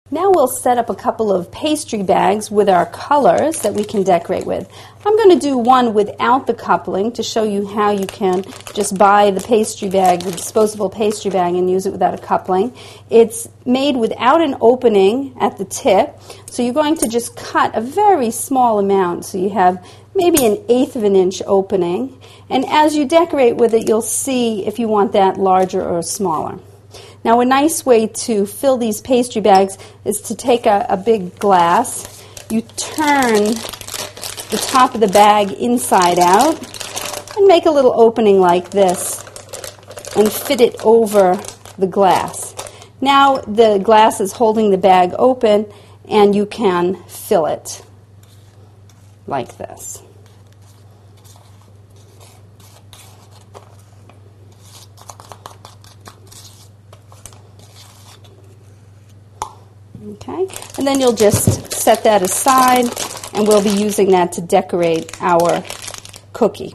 Now we'll set up a couple of pastry bags with our colors that we can decorate with. I'm going to do one without the coupling to show you how you can just buy the pastry bag, the disposable pastry bag, and use it without a coupling. It's made without an opening at the tip, so you're going to just cut a very small amount. So you have maybe 1/8 of an inch opening, and as you decorate with it, you'll see if you want that larger or smaller. Now, a nice way to fill these pastry bags is to take a big glass. You turn the top of the bag inside out and make a little opening like this and fit it over the glass. Now the glass is holding the bag open and you can fill it like this. Okay, and then you'll just set that aside, and we'll be using that to decorate our cookie.